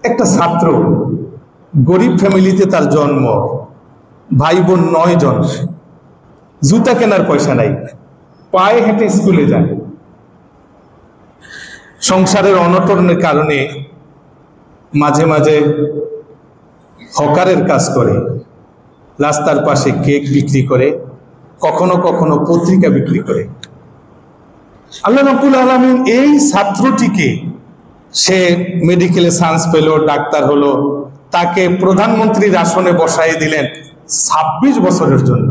একটা ছাত্র, গরিব ফ্যামিলিতে তার জন্ম, ভাই বোন 9 জন, জুতা কেনার পয়সা নাই, পায়ে হেঁটে স্কুলে যায়। সংসারের অনটনের কারণে মাঝে মাঝে হকারের কাজ করে, রাস্তার পাশে কেক বিক্রি করে, কখনো কখনো পত্রিকা বিক্রি করে। আল্লাহ রাব্বুল আলামিন এই ছাত্রটিকে, সে মেডিকেলে চান্স পেল, ডাক্তার হলো, তাকে প্রধানমন্ত্রীর আসনে বসাই দিলেন 26 বছরের জন্য।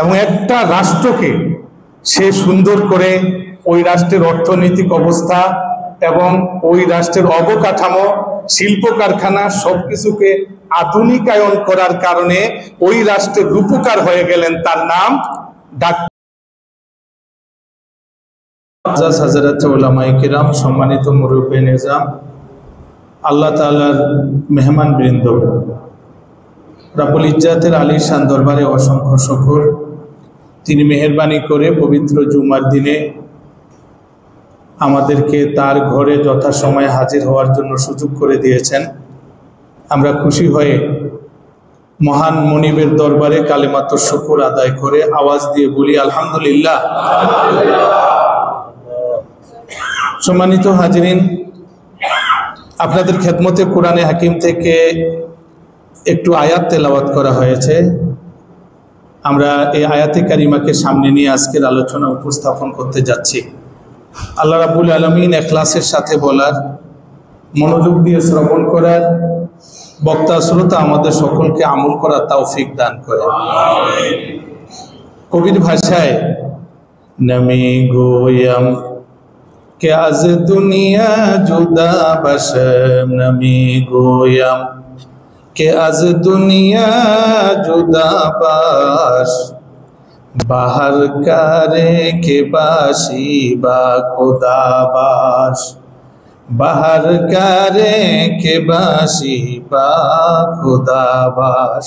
এবং একটা রাষ্ট্রকে সে সুন্দর করে ওই রাষ্ট্রের অর্থনৈতিক অবস্থা এবং ওই রাষ্ট্রের অবকাঠামো, শিল্প কারখানা সবকিছুকে আধুনিকায়ন করার কারণে ওই রাষ্ট্রের রূপকার হয়ে গেলেন। তার নাম ডাক্তার। হযরত উলামায়ে কিরাম, সম্মানিত মুরব্বী নিজাম, আল্লাহ তাআলার মেহমান বৃন্দ, রব্বুল ইজ্জাতের আলিশান দরবারে অসংখ্য শুকর। তিনি মেহেরবানি করে পবিত্র জুমার দিনে আমাদেরকে তার ঘরে যথাসময়ে হাজির হওয়ার জন্য সুযোগ করে দিয়েছেন। আমরা খুশি হয়ে মহান মনিবের দরবারে কালিমাতুশ শুকর আদায় করে আওয়াজ দিয়ে বলি আলহামদুলিল্লাহ। সম্মানিত হাজিরিন, আপনাদের খেদমতে কোরআনে হাকিম থেকে একটু আয়াত তেলাওয়াত করা হয়েছে। আমরা এই আয়াতে কারিমাকে সামনে নিয়ে আজকের আলোচনা উপস্থাপন করতে যাচ্ছি। আল্লাহ রাব্বুল আলামিন ইখলাসের সাথে বলার, মনোযোগ দিয়ে শ্রবণ করার, বক্তা শ্রোতা আমাদের সকলকে আমল করার তৌফিক দান করেন। কবির ভাষায়, নমি গোয়ম কে আজ দুনিয়া জুদা বশম, নমি গোয়ম কে আজ দুনিয়া জুদা বাস, বাহার কারে কে বাসি বা খুদা বাস, বাহার কারে কে বাসি বা খুদা বাস।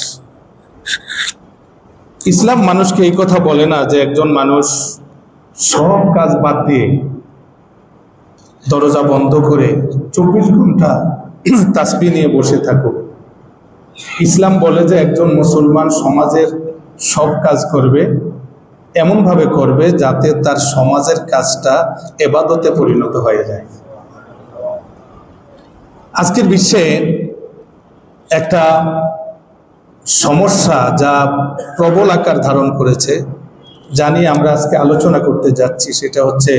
ইসলাম মানুষকে এই কথা বলে না যে একজন মানুষ সব কাজ বাদ দিয়ে দরজা বন্ধ করে 24 ঘন্টা তাসবিহ নিয়ে বসে থাকুক। ইসলাম বলে যে একজন মুসলমান সমাজের সব কাজ করবে, এমনভাবে করবে যাতে তার সমাজের কাজটা ইবাদতে পরিণত হয়ে যায়। আজকের বিশ্বে একটা সমস্যা যা প্রবল আকার ধারণ করেছে, জানি আমরা আজকে আলোচনা করতে যাচ্ছি, সেটা হচ্ছে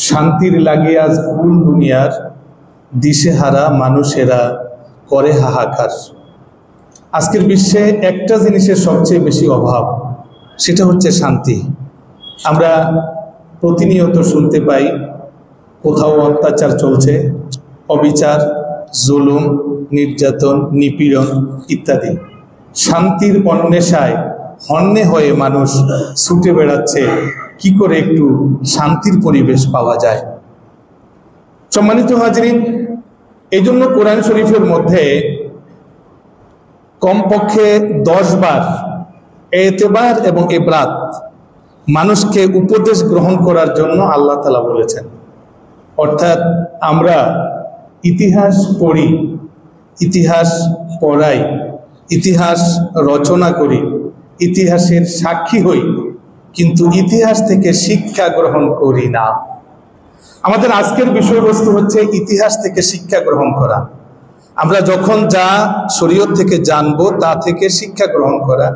শান্তির লাগে আজ কুল দুনিয়ার দিশেহারা মানুষেরা করে হাহাকার। আজকের বিশ্বে একটা জিনিসের সবচেয়ে বেশি অভাব, সেটা হচ্ছে শান্তি। আমরা প্রতিনিয়ত শুনতে পাই কোথাও অত্যাচার চলছে, অবিচার, জুলুম, নির্যাতন, নিপীড়ন ইত্যাদি। শান্তির অন্বেষায় হন্যে হয়ে মানুষ ছুটে বেড়াচ্ছে কি করে একটু শান্তির পরিবেশ পাওয়া যায়। সম্মানিত হাজিরিন, এই জন্য কোরআন শরীফের মধ্যে কমপক্ষে 10 বার এতেবার এবং ইবরাত, মানুষকে উপদেশ গ্রহণ করার জন্য আল্লাহ তাআলা বলেছেন। অর্থাৎ আমরা ইতিহাস পড়ি, ইতিহাস পড়াই, ইতিহাস রচনা করি, ইতিহাসের সাক্ষী হই, কিন্তু ইতিহাস থেকে শিক্ষা গ্রহণ করি না। আমাদের আজকের বিষয়বস্তু হচ্ছে ইতিহাস থেকে শিক্ষা গ্রহণ করা। আমরা যখন যা শরীয়ত থেকে জানবো তা থেকে শিক্ষা গ্রহণ করা।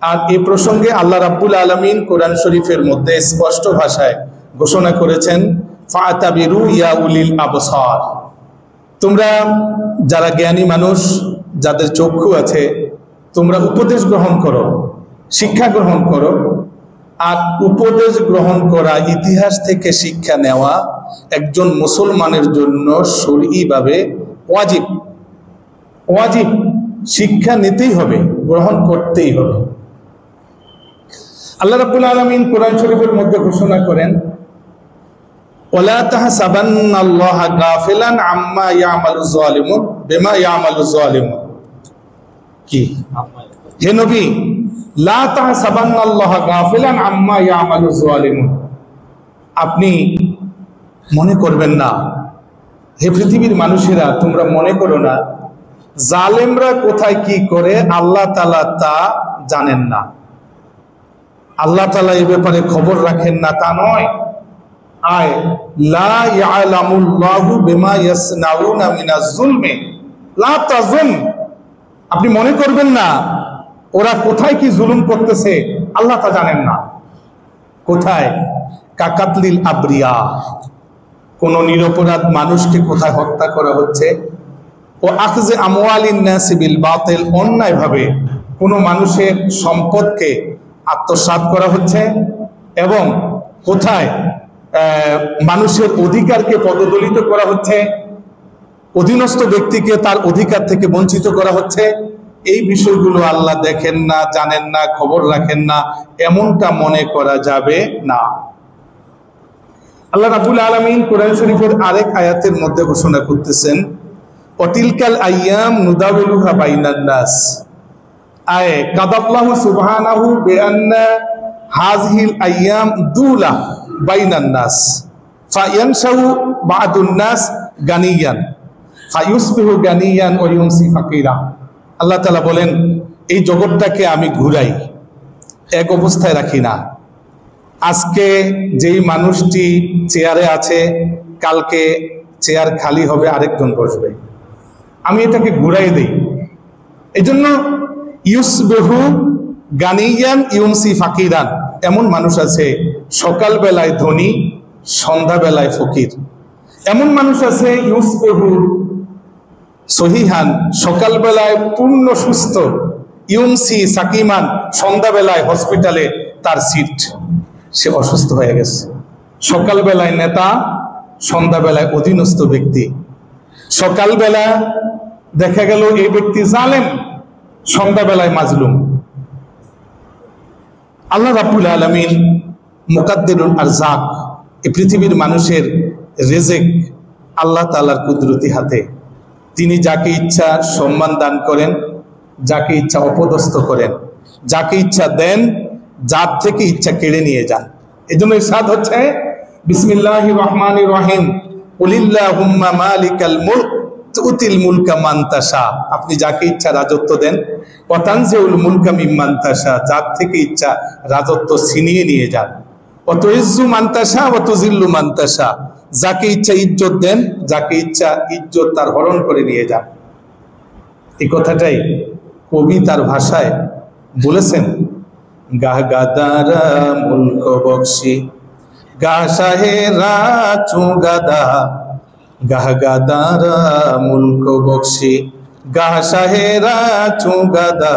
আর এই প্রসঙ্গে আল্লাহ রাব্বুল আলামিন কোরআন শরীফের মধ্যে স্পষ্ট ভাষায় ঘোষণা করেছেন, ফাতাবিরু ইয়া উলিল আবসার, তোমরা যারা জ্ঞানী মানুষ, যাদের চক্ষু আছে, তোমরা উপদেশ গ্রহণ করো, শিক্ষা গ্রহণ করো। আর উপদেশ গ্রহণ করা, ইতিহাস থেকে শিক্ষা নেওয়া একজন মুসলমানের জন্য শরঈভাবে ওয়াজিব। ওয়াজিব, শিক্ষা নিতেই হবে, গ্রহণ করতেই হবে। আল্লাহ রাব্বুল আলামিন কোরআন শরীফের মধ্যে ঘোষণা করেন, ওয়ালা তাহসাবান্নাল্লাহা গাফিলান আম্মা ইয়ামালুজ জালিমুন বিমা ইয়ামালুজ জালিমুন। কি হে নবী, লা তাহসাবান্নাল্লাহা গাফিলান আম্মা ইয়ামালুজ জালিমুন, আপনি মনে করবেন না হে পৃথিবীর মানুষেরা, তোমরা মনে করো না জালেমরা কোথায় কি করে আল্লাহ তাআলা তা জানেন না, আল্লাহ তাআলা এই ব্যাপারে খবর রাখেন না, তা নয়। আয় লা ইয়ালামুল্লাহু বিমা ইয়াসনাউনা মিনাজ যুলমি লা তাযুন, আপনি মনে করবেন না ওরা কোথায় কি জুলুম করতেছে আল্লাহ তা জানেন না। কোথায়? কাকাতলিল আবরিয়া, কোন নিরপরাধ মানুষকে কোথায় হত্যা করা হচ্ছে, ও আখযে আমওয়ালিন নাস বিল বাতিল, অন্যায়ভাবে কোন মানুষের সম্পদকে আত্মসাৎ করা হচ্ছে, এবং কোথায় মানুষের অধিকারকে পদদলিত করা হচ্ছে, অধীনস্থ ব্যক্তিকে তার অধিকার থেকে বঞ্চিত করা হচ্ছে। এই বিষয়গুলো আল্লাহ দেখেন না, জানেন না, খবর রাখেন না, এমনটা মনে করা যাবে না। আল্লাহ রাব্বুল আলামিন কোরআন শরীফের আরেক আয়াতের মধ্যে ঘোষণা করতেছেন, অতিলকাল আইয়াম নুদাউলুহা বাইনান নাস, আয়ে কাদাল্লাহু সুবহানাহু বিআন্না হাযিহিল আইয়াম দুলা বাইনান নাস ফায়ানশাউ বা'দুন নাস গানিয়ান ফায়ুসবিহু গানিয়ান ওয়া ইউমসি ফাকিরা। আল্লাহ তাআলা বলেন, এই জগৎটাকে আমি ঘুরাই, এক অবস্থায় রাখি না। আজকে যেই মানুষটি চেয়ারে আছে, কালকে চেয়ার খালি হবে, আরেকজন বসবে। আমি এটাকে ঘুরাই দেই। এজন্য ইউসবিহু গানিয়ান ইউমসি ফাকিরান, এমন মানুষ আছে সকালবেলায় ধনী, সন্ধ্যাবেলায় ফকির। এমন মানুষ আছে ইউসবিহু সহিহান, সকালবেলায় পূর্ণ সুস্থ, ইউমসি সাকিমান, সন্ধ্যাবেলায় হসপিটালে তার সিট, সে অসুস্থ হয়ে গেছে। সকালবেলায় নেতা, সন্ধ্যাবেলায় অধীনস্থ ব্যক্তি। সকালবেলা দেখা গেল এই ব্যক্তি জালেম, সন্ধ্যাবেলায় মাজলুম। আল্লাহ রাব্বুল আলামিন মুকাদ্দিরুল আরযাক, এই পৃথিবীর মানুষের রিজিক আল্লাহ তাআলার কুদরতি হাতে। তিনি যাকে ইচ্ছা সম্মান দান করেন, যাকে ইচ্ছা অপদস্থ করেন, যাকে ইচ্ছা দেন, যার থেকে ইচ্ছা কেড়ে নিয়ে যান। এজন্য ইরশাদ হচ্ছে বিসমিল্লাহির রহমানির রহিম, কুলিল্লাহুম্মা মালিকাল মুলক তুতিল মুলকা মান তাশা, আপনি যাকে ইচ্ছা রাজত্ব দেন, ওয়া তানজিউল মুলকা মিম্মান তাশা, যার থেকে ইচ্ছা রাজত্ব ছিনিয়ে নিয়ে যান, ওয়া তুইজ্জু মান তাশা ওয়া তুযিল্লু মান তাশা, যাকে ইচ্ছা ইজ্জত দেন, যাকে ইচ্ছা ইজ্জত তার হরণ করে নিয়ে যান। এই কথাটাই কবি তার ভাষায় বলেছেন, গাহ গাদারা মুলক বখশি গাহ শাহেরা চুগাদা, গাহ গাদারা মুলক বখশি গাহ শাহেরা চুগাদা,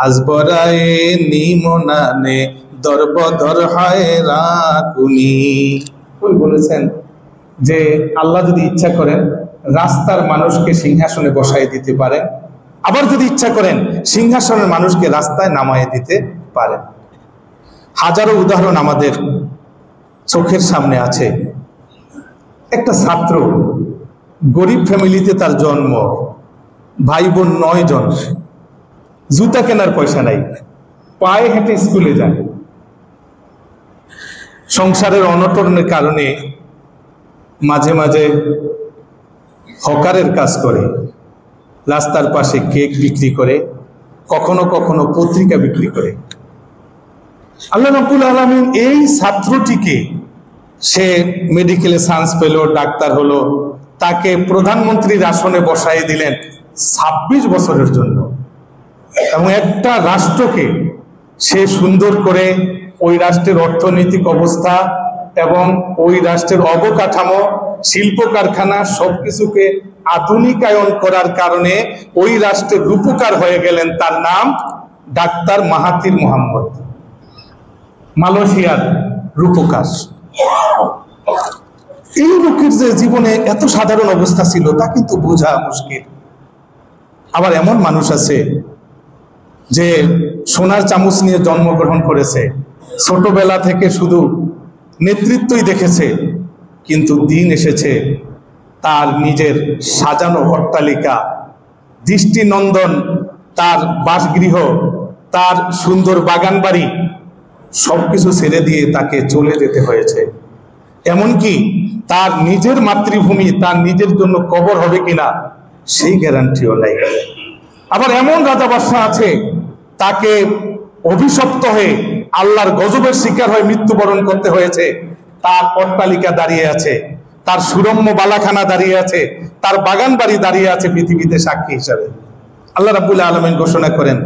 আজবরায়ে নিমনানে দরবদর হায়রা কুনি। ওই বলেছেন যে আল্লাহ যদি ইচ্ছা করেন রাস্তার মানুষকে সিংহাসনে বসায় দিতে পারেন, আবার যদি ইচ্ছা করেন সিংহাসনের মানুষকে রাস্তায় নামায় দিতে পারেন। হাজারো উদাহরণ আমাদের চোখের সামনে আছে। একটা ছাত্র, গরিব ফ্যামিলিতে তার জন্ম, ভাই বোন 9 জন, জুতা কেনার পয়সা নাই, পায়ে হেঁটে স্কুলে যায়। সংসারের অনটনের কারণে মাঝে মাঝে হকারের কাজ করে, রাস্তার পাশে কেক বিক্রি করে, কখনো কখনো পত্রিকা বিক্রি করে। আল্লাহ রাব্বুল আলামিন এই ছাত্রটিকে, সে মেডিকেলে চান্স পেল, ডাক্তার হলো, তাকে প্রধানমন্ত্রীর আসনে বসাই দিলেন 26 বছরের জন্য, এবং একটা রাষ্ট্রকে সে সুন্দর করে ওই রাষ্ট্রের অর্থনৈতিক অবস্থা এবং ওই রাষ্ট্রের অবকাঠামো, শিল্প কারখানা সবকিছুকে আধুনিকায়ন করার কারণে ওই রাষ্ট্রের রূপকার হয়ে গেলেন। তার নাম ডাক্তার মাহাথির মোহাম্মদ, মালয়েশিয়ার রূপকার। এই লোকের যে জীবনে এত সাধারণ অবস্থা ছিল তা কিন্তু বোঝা মুশকিল। আবার এমন মানুষ আছে যে সোনার চামচ নিয়ে জন্মগ্রহণ করেছে, ছোটবেলা থেকে শুধু নেতৃত্বই দেখেছে, কিন্তু দিন এসেছে তার নিজের সাজানো অট্টালিকা, দৃষ্টিনন্দন তার বাসগৃহ, তার সুন্দর বাগান বাড়ি সবকিছু ছেড়ে দিয়ে তাকে চলে যেতে হয়েছে। এমনকি তার নিজের মাতৃভূমি তার নিজের জন্য কবর হবে কিনা সেই গ্যারান্টিও নাই। আবার এমন রাজা বাদশাহ আছে, তাকে অভিশপ্ত হয়ে আল্লাহর গজবের শিকার হয়ে মৃত্যুবরণ করতে হয়েছে, তার অট্টালিকা দাঁড়িয়ে আছে, তার সুরম্য বালাখানা দাঁড়িয়ে আছে, তার বাগান বাড়ি দাঁড়িয়ে আছে পৃথিবীতে সাক্ষী হিসাবে। আল্লাহ রাব্বুল আলামিন ঘোষণা করেন,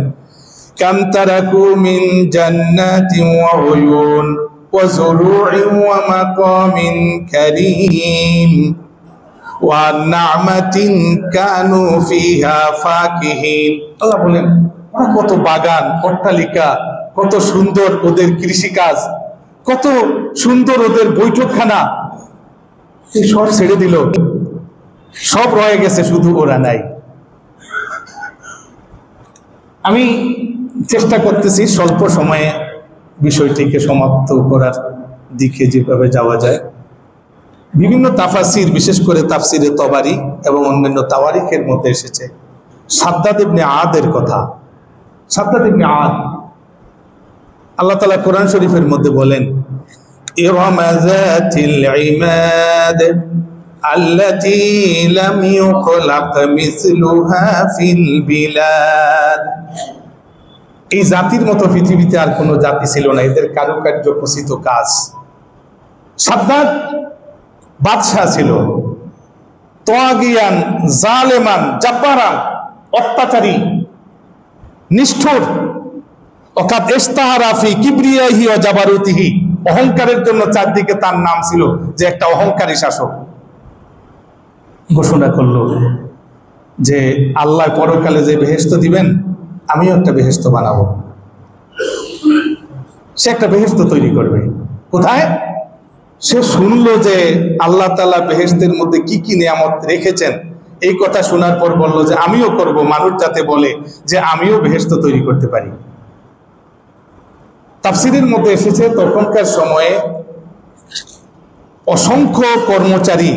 কাম তারাকু মিন জান্নাতিন ওয়া উয়ুন ওয়া যুরু'in ওয়া মাকামিন কারীম ওয়া না'মাতিন কানু ফিহা ফাকিহিন। আল্লাহ বলেন, কত বাগান, অট্টালিকা, কত সুন্দর ওদের কৃষিকাজ, কত সুন্দর ওদের বৈঠকখানা, এই সব ছেড়ে দিল, সব রয়ে গেছে, শুধু ওরা নাই। আমি চেষ্টা করতেছি স্বল্প সময়ে বিষয়টিকে সমাপ্ত করার দিকে যেভাবে যাওয়া যায়। বিভিন্ন তাফাসির, বিশেষ করে তাফসিরে তবারি এবং অন্যান্য তাওয়ারিখের মধ্যে এসেছে সাদ্দাদ ইবনে আদের কথা। সাদ্দাদ ইবনে আদ, আল্লাহ তাআলা কোরআন শরীফের মধ্যে বলেন, ইরমা যাতিল ইমাদ আল্লাতী লাম ইউখলাক মিসলুহা ফিল বিলাদ। এই জাতির মতো পৃথিবীতে আর কোনো জাতি ছিল না, এদের কারুকার্য খচিত কাজ। সাদ্দাদ বাদশাহ ছিল, তোয়াগিয়ান, জালেমান, জাব্বারান, অত্যাচারী, নিষ্ঠুর। অকাদ ইস্তাহারা ফি কিবরিয়াহি ওয়া জাবারুতিহি, অহংকারের জন্য চারদিকে তার নাম ছিল যে একটা অহংকারী শাসক। ঘোষণা করলো যে আল্লাহ পরকালে যে বেহেশত দিবেন, আমিও একটা বেহেশত বানাবো। সে একটা বেহেশত তৈরি করবে। কোথায়? সে শুনলো যে আল্লাহ তাআলা বেহেশতের মধ্যে কি কি নিয়ামত রেখেছেন, এই কথা শোনার পর বলল যে আমিও করব, মানুষ যাতে বলে যে আমিও বেহেশত তৈরি করতে পারি। তাফসীরের মধ্যে এসেছে তখনকার সময়ে অসংখ্য কর্মচারী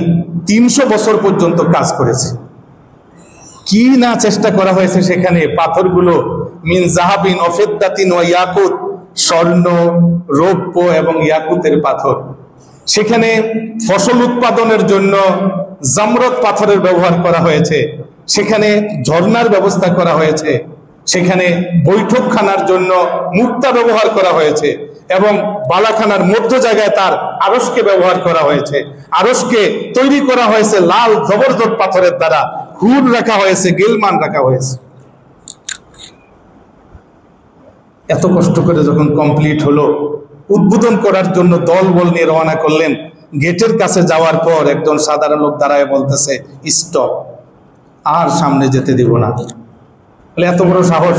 300 বছর পর্যন্ত কাজ করেছে। কি না চেষ্টা করা হয়েছে সেখানে, পাথরগুলো মিন জাহাবিন ওয়া ফিদ্দাতিন ওয়া ইয়াকুত, স্বর্ণ, রৌপ্য এবং ইয়াকুতের পাথর। সেখানে ফসল উৎপাদনের জন্য জামরত পাথরের ব্যবহার করা হয়েছে, সেখানে ঝর্ণার ব্যবস্থা করা হয়েছে, সেখানে বৈঠকখানার জন্য মুক্তা ব্যবহার করা হয়েছে এবং বালাখানার মধ্য জায়গায় তার আরশকে ব্যবহার করা হয়েছে। আরশকে তৈরি করা হয়েছে লাল জবরদস্ত পাথরের দ্বারা, হুর রাখা হয়েছে, গিলমান রাখা হয়েছে। এত কষ্ট করে যখন কমপ্লিট হলো, উদ্বোধন করার জন্য দল বল নিয়ে রওনা করলেন। গেটের কাছে যাওয়ার পর একজন সাধারণ লোক দাঁড়ায় বলতেছে, স্টপ, আর সামনে যেতে দিব না। বলে এত বড় সাহস,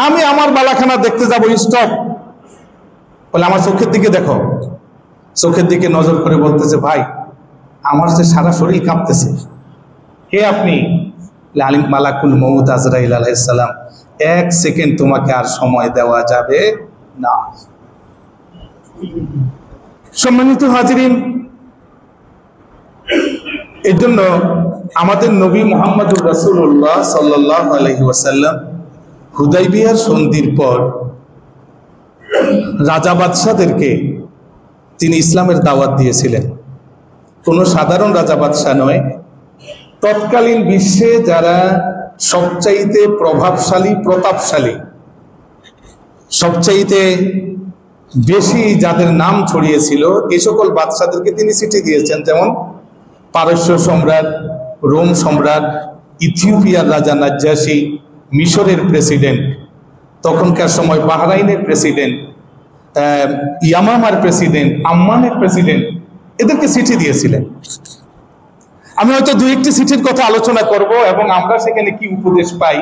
আমি আমার বালাখানা দেখতে যাব, স্টপ। বলে আমার চোখের দিকে দেখো। চোখের দিকে নজর করে বলতেছে, ভাই আমার যে সারা শরীর কাঁপতেছে। কে আপনি? আলিম মালাকুল মউত আজরাইল আলাইহিস সালাম। 1 সেকেন্ড তোমাকে আর সময় দেওয়া যাবে না। সম্মানিত হাজিরিন, এর জন্য আমাদের নবী মুহাম্মদুর রাসূলুল্লাহ সাল্লাল্লাহু আলাইহি ওয়াসাল্লাম হুদাইবিয়ার সন্ধির পর রাজা বাদশাদেরকে তিনি ইসলামের দাওয়াত দিয়েছিলেন। কোনো সাধারণ রাজা বাদশাহ নয়, তৎকালীন বিশ্বে যারা সবচাইতে প্রভাবশালী, প্রতাপশালী, সবচাইতে বেশি যাদের নাম ছড়িয়েছিল, এই সকল বাদশাদেরকে তিনি চিঠি দিয়েছেন। যেমন পারস্য সম্রাট, রোম সম্রাট, ইথিওপিয়ার রাজা নাজ্জাশী, মিশরের প্রেসিডেন্ট, তখনকার সময় বাহরাইনের প্রেসিডেন্ট, ইয়ামামার প্রেসিডেন্ট, আম্মানের প্রেসিডেন্ট, এদেরকে চিঠি দিয়েছিলেন। আমি হয়তো 2-1টি চিঠির কথা আলোচনা করব এবং আমরা সেখানে কি উপদেশ পাই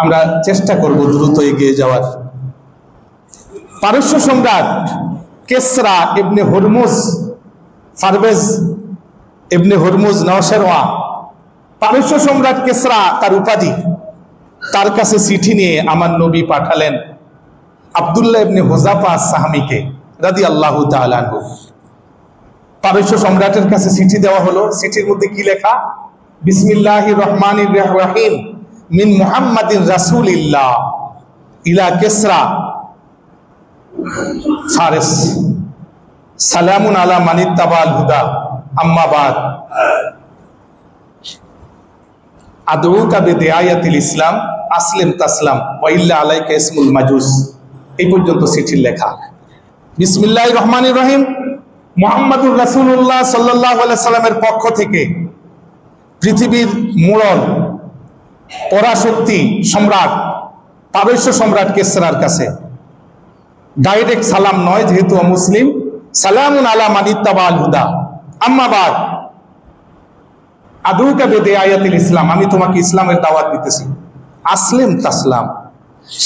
আমরা চেষ্টা করব দ্রুত এগিয়ে যাওয়ার। পারস্য সম্রাট কেসরা ইবনে হরমুজ, পারভেজ ইবনে হরমুজ নওশেরওয়া, পারস্য সম্রাট কেসরা তার উপাধি, তার কাছে চিঠি নিয়ে আমার নবী পাঠালেন আব্দুল্লাহ ইবনে হুযাফা আস-সাহমিকে রাদিয়াল্লাহু তাআলা আনহু। পারস্য সম্রাটের কাছে চিঠি দেওয়া হলো। চিঠির মধ্যে কি লেখা? বিসমিল্লাহির রহমানির রহিম মিন মুহাম্মাদিন রাসূলিল্লাহ ইলা কেসরা ফারিস। সালামুন আলা মানিত্তাবাল হুদা আম্মা বাদ আদউকা বিদিয়ায়াতিল ইসলাম আসলিম তাসলাম ওয়া ইল্লা আলাইকা ইসমুল মাজুস। এই পর্যন্ত চিঠির লেখা। বিসমিল্লাহির রহমানির রহিম। মুহাম্মাদুর রাসূলুল্লাহ সাল্লাল্লাহু আলাইহি সাল্লামের পক্ষ থেকে পৃথিবীর মোড়ল পরাশক্তি সম্রাট পারস্য সম্রাট কিসরার কাছে ডাইরেক্ট সালাম নয়, যেহেতু মুসলিম। সালামুন আলা মানিত্তাবাল হুদা আম্মা বাদ আদউকা বিদিয়ায়াতিল ইসলাম, আমি তোমাকে ইসলামের দাওয়াত দিতেছি। আসলিম তাসলাম,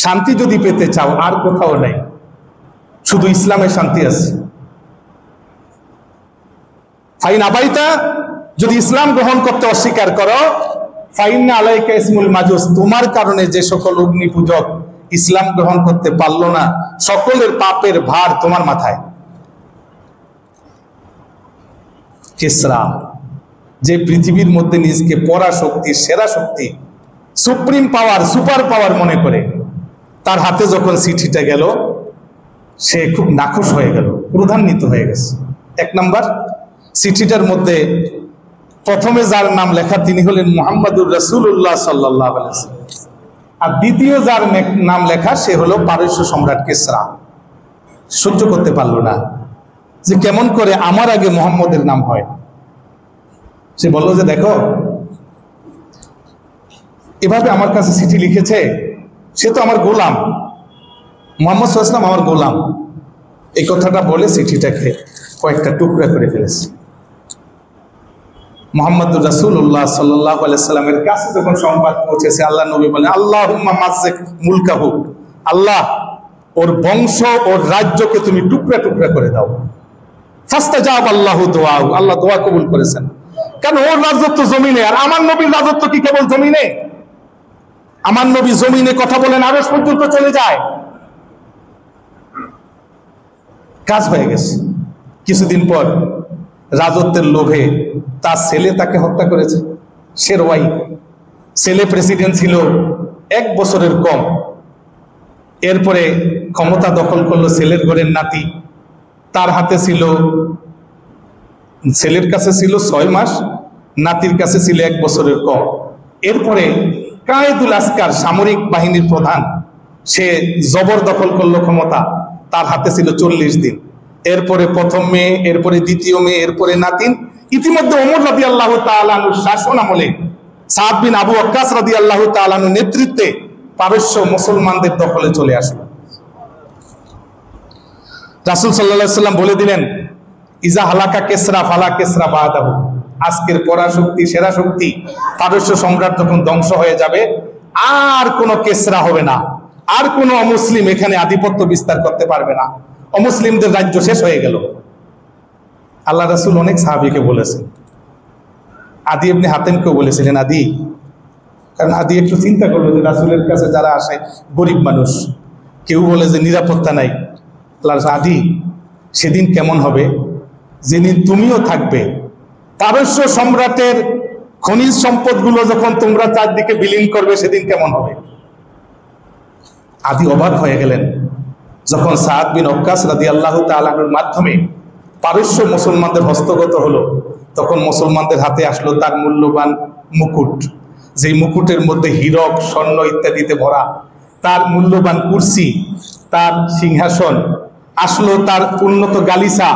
শান্তি যদি পেতে চাও আর কোথাও নাই, শুধু ইসলামে শান্তি আছে। ফাইন আবাইতা, যদি ইসলাম গ্রহণ করতে অস্বীকার করো, ফাইন্না আলাইকা ইসমুল মাজুস, তোমার কারণে যে সকল অগ্নি পূজক ইসলাম গ্রহণ করতে পারলো না, সকলের পাপের ভার তোমার মাথায়। কিসরা, যে পৃথিবীর মধ্যে নিজকে পরাশক্তি, সেরা শক্তি, সুপ্রিম পাওয়ার, সুপার পাওয়ার মনে করে, তার হাতে যখন চিঠিটা গেল, সে খুব নাখুশ হয়ে গেল, ক্রোধান্বিত হয়ে গেছে। এক নাম্বার, চিঠিটার মধ্যে প্রথমে যার নাম লেখা তিনি হলেন মুহাম্মাদুর রাসূলুল্লাহ সাল্লাল্লাহু আলাইহি ওয়াসাল্লাম, আর দ্বিতীয় যার নাম লেখা সে হলো পারস্য সম্রাট কিসরা। সহ্য করতে পারলো না যে কেমন করে আমার আগে মুহাম্মদের নাম হয়। সে বলল যে দেখো, এভাবে আমার কাছে চিঠি লিখেছে, সে তো আমার গোলাম, মুহাম্মদ সাল্লাল্লাহু আলাইহি ওয়াসাল্লাম আমার গোলাম। এই কথাটা বলে চিঠিটাকে কয়েকটা টুকরা করে ফেলেছে। মুহাম্মাদুর রাসূলুল্লাহ সাল্লাল্লাহু আলাইহি সাল্লামের কাছে যখন সংবাদ পৌঁছেছে, আল্লাহ নবী বলেন, আল্লাহুম্মা মাযযিক মুলকাহু, আল্লাহ ওর বংশ, ওর রাজ্যকে তুমি টুকরা টুকরা করে দাও। ফাস্তাজাব আল্লাহু দুআহু, আল্লাহ দোয়া কবুল করেছেন। কারণ ওর রাজত্ব জমিনে, আর আমার নবীর রাজত্ব কি কেবল জমিনে? আমার নবী জমিনে কথা বলেন, আরশ পর্যন্ত চলে যায়। কাজ হয়ে গেছে। কিছুদিন পর রাজত্বের লোভে তার ছেলে তাকে হত্যা করেছে। শেরওয়াই ছেলে প্রেসিডেন্ট ছিল 1 বছরের কম। এরপরে ক্ষমতা দখল করলো ছেলের ঘরের নাতি। তার হাতে ছিল, ছেলের কাছে ছিল 6 মাস, নাতির কাছে ছিল 1 বছরের কম। এরপরে কায়েদুল আসকার, সামরিক বাহিনীর প্রধান, সে জবরদখল করলো ক্ষমতা, তার হাতে ছিল 40 দিন। এরপরে প্রথম মেয়ে, এরপরে দ্বিতীয় মেয়ে, এরপরে নাতিন। ইতিমধ্যে ওমর রাদিয়াল্লাহু তাআলা আনহুর শাসন আমলে সাদ বিন আবু ওয়াক্কাস রাদিয়াল্লাহু তাআলা আনহুর নেতৃত্বে পারস্য মুসলমানদের দখলে চলে আসলো। রাসূল সাল্লাল্লাহু আলাইহি ওয়াসাল্লাম বলে দিলেন, ইজা হালাকা কিসরা ফালা কিসরা বাদাহু, আজকের পরাশক্তি, সেরা শক্তি পারস্য সম্রাট যখন ধ্বংস হয়ে যাবে, আর কোনো কিসরা হবে না, আর কোনো অমুসলিম এখানে আধিপত্য বিস্তার করতে পারবে না, অমুসলিমদের রাজ্য শেষ হয়ে গেল। আল্লাহ রাসূল অনেক সাহাবীকে বলেছেন, আদি ইবনে হাতেমকেও বলেছিলেন। আদি, কারণ আদি একটু চিন্তা করলো যে রাসূলের কাছে যারা আসে গরিব মানুষ, কেউ বলে যে নিরাপত্তা নাই। আল্লাহ, আদি সেদিন কেমন হবে যেদিন তুমিও থাকবে, পারস্য সম্রাটের খনিজ সম্পদগুলো যখন তোমরা চারদিকে বিলীন করবে, সেদিন কেমন হবে? আদি অবাক হয়ে গেলেন যখন সাদ বিন ওয়াক্কাস রাদিয়াল্লাহু তাআলা আনহুর মাধ্যমে পারস্য মুসলমানদের হস্তগত হলো। তখন মুসলমানদের হাতে আসলো তার মূল্যবান মুকুট, যেই মুকুটের মধ্যে হীরক, স্বর্ণ ইত্যাদিতে ভরা, তার মূল্যবান কুরসি, তার সিংহাসন, আসলো তার উন্নত গালিচা,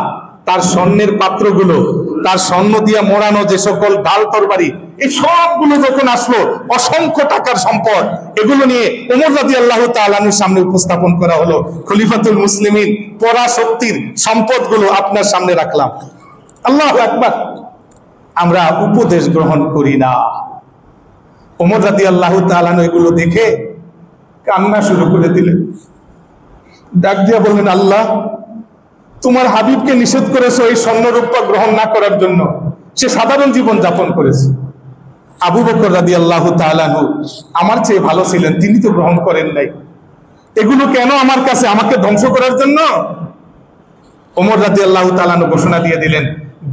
তার স্বর্ণের পাত্রগুলো, তার স্বর্ণ দিয়া মোড়ানো যে সকল ঢাল তরবারি, এই সবগুলো যখন আসলো, অসংখ্য টাকার সম্পদ, এগুলো নিয়ে ওমর রাদিয়াল্লাহু তাআলা আনহুর সামনে উপস্থাপন করা হলো। খলিফাতুল মুসলিমিন, পরাশক্তির সম্পদগুলো আপনার সামনে রাখলাম। আল্লাহু আকবার। আমরা উপদেশ গ্রহণ করি না। ওমর রাদিয়াল্লাহু তাআলা আনহু এগুলো দেখে কান্না শুরু করে দিলেন। ডাক দিয়া বললেন, আল্লাহ, তোমার হাবিবকে নিষেধ করেছো এই স্বর্ণরূপা গ্রহণ না করার জন্য, সে সাধারণ জীবন যাপন করেছে। আবু বকর রাদিয়াল্লাহু তাআলা আনহু আমার চেয়ে ভালো ছিলেন, তিনি তো গ্রহণ করেন নাই। এগুলো কেন আমার কাছে? আমাকে ধ্বংস করার জন্য? ওমর রাদিয়াল্লাহু তাআলা আনহু ঘোষণা দিয়ে দিলেন,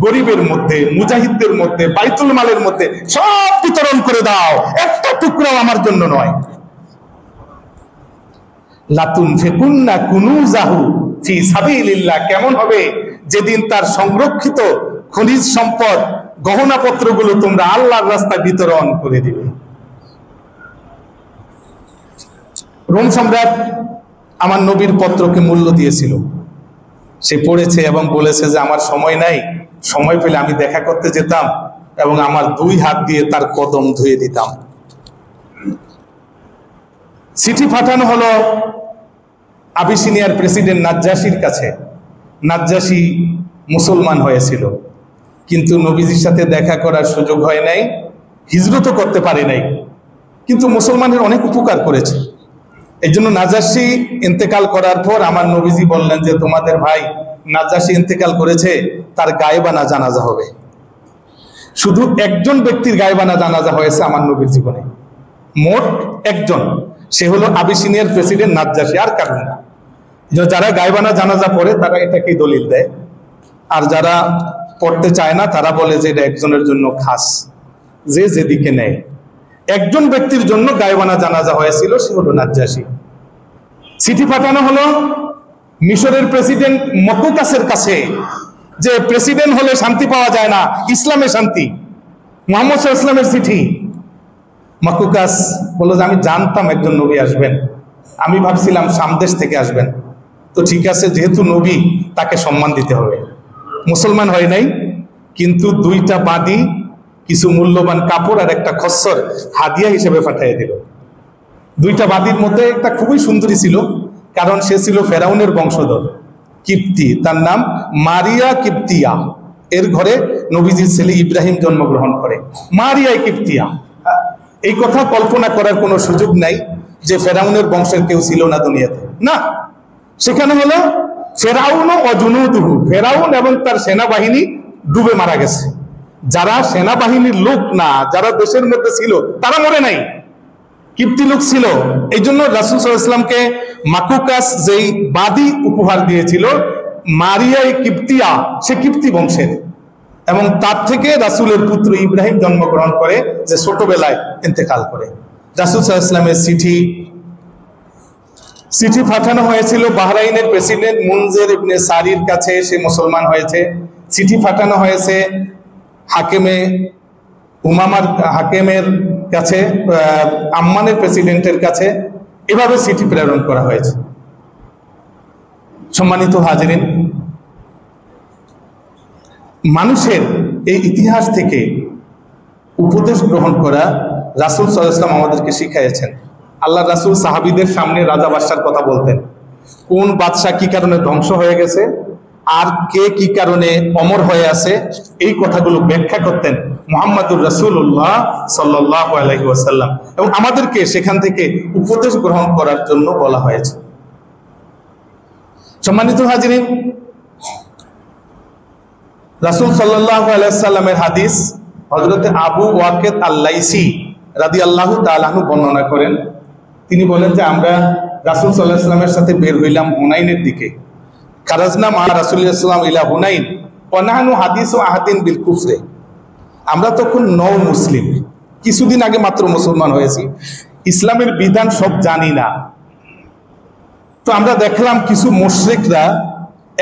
গরিবের মধ্যে, মুজাহিদদের মধ্যে, বাইতুল মালের মধ্যে সব বিতরণ করে দাও, একটা টুকরাও আমার জন্য নয়। লাতুনফিকুন্না কুনুজাহু ফি সাবিলিল্লাহ, কেমন হবে যেদিন তার সংরক্ষিত খনিজ সম্পদ গহনাপত্রগুলো তোমরা আল্লাহর রাস্তায় বিতরণ করে দিবে। রোম সম্রাট আমার নবীর পত্রকে মূল্য দিয়েছিল, সে পড়েছে এবং বলেছে যে আমার সময় নাই, সময় পেলে আমি দেখা করতে যেতাম এবং আমার 2 হাত দিয়ে তার কদম ধুয়ে দিতাম। চিঠি পাঠানো হলো আবিসিনিয়ার প্রেসিডেন্ট নাজ্জাশির কাছে। নাজ্জাশি মুসলমান হয়েছিল, কিন্তু নবীজির সাথে দেখা করার সুযোগ হয় নাই, হিজরতও করতে পারে নাই, কিন্তু মুসলমানের অনেক উপকার করেছে। এই জন্য নাজ্জাশি ইন্তেকাল করার পর আমার নবীজি বললেন যে তোমাদের ভাই নাজ্জাশি ইন্তেকাল করেছে, তার গায়েবানা জানাজা হবে। শুধু একজন ব্যক্তির গায়েবানা জানাজা হয়েছে আমার নবীর জীবনে, মোট একজন, সে হলো আবিসিনিয়ার প্রেসিডেন্ট নাজ্জাশি, আর কারণ না। যারা গায়েবানা জানাজা পড়ে তারা এটাকেই দলিল দেয়, আর যারা পড়তে চায় না তারা বলে যে এটা একজনের জন্য খাস, যে যেদিকে নেয়। একজন ব্যক্তির জন্য গায়েবানা জানাজা হয়েছিল, সে হলো নাজ্জাশি। চিঠি পাঠানো হলো মিশরের প্রেসিডেন্ট মকুকাসের কাছে, যে প্রেসিডেন্ট হলে শান্তি পাওয়া যায় না, ইসলামে শান্তি। মুহাম্মদ সাল্লাল্লাহু আলাইহি ওয়াসাল্লামের চিঠি। মকুকাস বলল যে আমি জানতাম একজন নবী আসবেন, আমি ভাবছিলাম সামদেশ থেকে আসবেন, তো ঠিক আছে, যেহেতু নবী তাকে সম্মান দিতে হবে। মুসলমান হয় নাই, কিন্তু 2টা বাদী, কিছু মূল্যবান কাপড় আর একটা খচ্চর হাদিয়া হিসেবে পাঠিয়ে দিল। 2টা বাদীর মধ্যে একটা খুবই সুন্দরী ছিল, কারণ সে ছিল ফেরাউনের বংশধর, কিপ্তি, তার নাম মারিয়া কিপ্তিয়া। এর ঘরে নবীজির ছেলে ইব্রাহিম জন্মগ্রহণ করে। মারিয়া কিপ্তিয়া, এই কথা কল্পনা করার কোনো সুযোগ নাই যে ফেরাউনের বংশের কেউ ছিল না দুনিয়াতে, না। সেখানে হলো ফেরাউন ও জুনুদুহু, ফেরাউন এবং তার সেনাবাহিনী ডুবে মারা গেছে। যারা সেনাবাহিনীর লোক না, যারা দেশের মধ্যে ছিল, তারা মরে নাই, কিপ্তি লোক ছিল। এই জন্য রাসূল সাল্লাল্লাহু আলাইহি ওয়াসাল্লামকে মাকুকাস যেই বাদী উপহার দিয়েছিল, মারিয়া কিপ্তিয়া, সে কিপ্তি বংশের, এবং তার থেকে রাসূলের পুত্র ইব্রাহিম জন্মগ্রহণ করে, যে ছোটবেলায় ইন্তেকাল করে। রাসূল সাল্লাল্লাহু আলাইহি ওয়াসাল্লামের চিঠি পাঠানো হয়েছিল বাহরাইনের প্রেসিডেন্ট মুনজির ইবনে সারির কাছে, সে মুসলমান হয়েছে। চিঠি পাঠানো হয়েছে হাকেমের কাছে, আম্মানের প্রেসিডেন্টের কাছে, এভাবে চিঠি প্রেরণ করা হয়েছে। সম্মানিত হাজিরিন, মানুষের এই ইতিহাস থেকে উপদেশ গ্রহণ করা রাসূল সাল্লাল্লাহু আলাইহি ওয়াসাল্লাম আমাদেরকে শিখিয়েছেন। আল্লাহ রাসূল সাহাবীদের সামনে রাজা বাদশার কথা বলতেন, কোন বাদশা কি কারণে ধ্বংস হয়ে গেছে আর কে কি কারণে অমর হয়ে আছে, এই কথাগুলো ব্যাখ্যা করতেন মুহাম্মদুর রাসূলুল্লাহ সাল্লাল্লাহু আলাইহি ওয়াসাল্লাম, এবং আমাদেরকে সেখান থেকে উপদেশ গ্রহণ করার জন্য বলা হয়েছে। সম্মানিত হাজিরিন, রাসূল সাল্লাল্লাহু আলাইহি ওয়াসাল্লামের হাদিস হযরত আবু ওয়াকেদ আল-লাইসি রাদিয়াল্লাহু তাআলা আনহু বর্ণনা করেন। তিনি বলেন যে আমরা রাসূল সাল্লাল্লাহু আলাইহি ওয়াসাল্লামের সাথে বের হইলাম হুনাইনের দিকে। খারাজনা মা রাসূলুল্লাহ সাল্লাল্লাহু আলাইহি ওয়াসাল্লাম ইলা হুনাইন ওয়া নাহনু হাদিসু আহাদিন বিল কুফরে। আমরা তখন নও মুসলিম, কিছুদিন আগে মাত্র মুসলমান হয়েছি, ইসলামের বিধান সব জানি না। তো আমরা দেখলাম কিছু মুশরিকরা